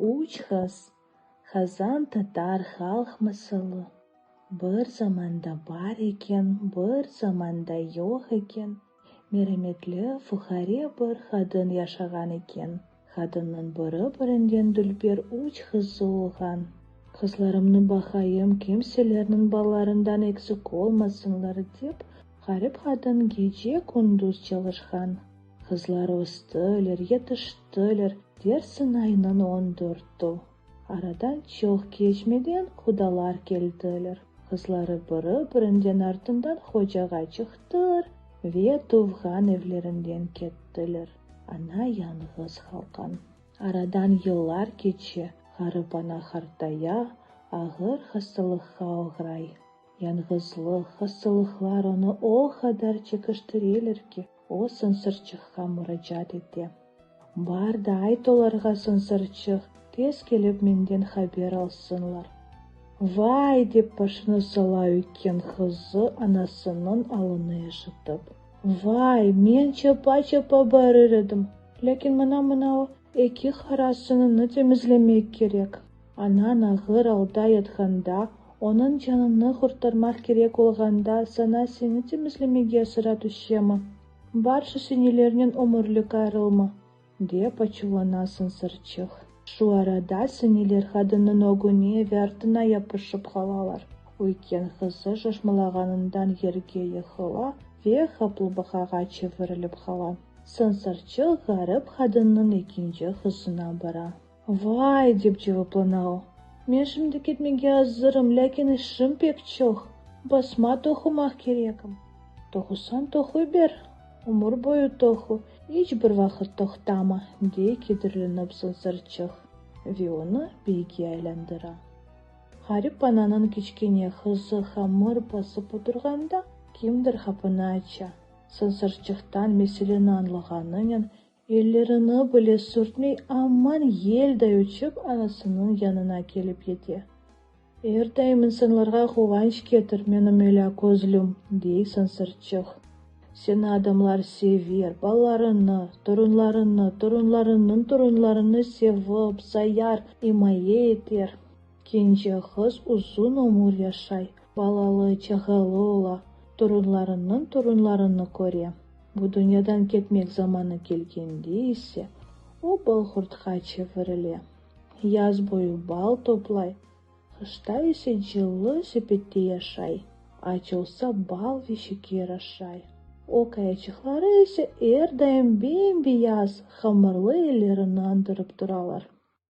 Уч хыз, хазан татар халық мысылы. Бір заманда бар екен, бір заманда жоқ екен. Мереметлі фухаре бір хадын яшаған екен. Хадынның бірі-бірінден дүлбер уч хызы олған. Қызларымның бақайым кемселерінің баларından eksik olmasınlar деп, гарип хадын гece күндіз çalışkan. Kızlar ыстылер, yetiştілер, дерсін айнын 14-ту. Арадан çok geçmeden kudalar келділер. Kızları бірі-бірінден артından hocaға çıktılар ve туған evlerinden кеттілер. Ана яңғыз қалған. Арадан yıllar geçe, гарип ана хартая, ağır hastalıkқа оғырай. Яңғызлық, hastalıklar onu o kadar çekiştireler ki, o сынсырчыққа мұражат ете. Бар да айт оларға сынсырчық, тез келіп менден хабер алсынлар. Вай деп башыны сала өйкен қызы анасының алыны ешітіп. Вай, мен чапа-чапа барыр едім. Лекен мына эки харасыны темізлемек керек. Анан ағыр алда етханда, оның жаныны құртармақ керек олғанда сана сені темізлемеге сыра түшемі. Баршы сенелерінен өмірлік айрылма, деп ачулана сынсырчық. Шу арада сенелер хадының огуне вертына япышып қалалар. Өйкен қызы жашмалағанынан ерге ехыла ве хаплыбақаға чевіріліп қала. Сынсырчық гарип хадының екінші қызына бара. Вай, деп жауапланау. Мен шымды кетмеге азырым, ләкин ішім пек чоқ. Басма тоқымақ керекім. Тоқысан тоқы бер. Умыр бойы тоқы, еш бір вақыт тоқтама, дей кедірленіп сынсырчық. Ве оны бейге айландыра. Гарип ананың кечкене қызы хамыр басып отырғанда, кимдір хапына ача. Сынсырчықтан меселені анлығанымен, еллеріні біле сүртмей, аман елдай өчіп анасының янына келіп ете. Ердаймын сынларға қуғанш кетір, менің елі көзлім, дей сынсырчық. Сені адамлар север, баларыны, тұрынларыны севіп, саяр, имае етер. Кенже қыз ұзын өмір яшай, балалы, чағалы ола, тұрынларыны көре. Бұ дүниядан кетмек заманы келгенде есе, о балқұртқа чевіріле. Яз бойы бал топлай, қышта есе жылы сепетте яшай, ачылса бал вешеке рашай. O kayacıkları ise erдайым бейім-бейаз, хамырлы елеріні андырып тұраlar.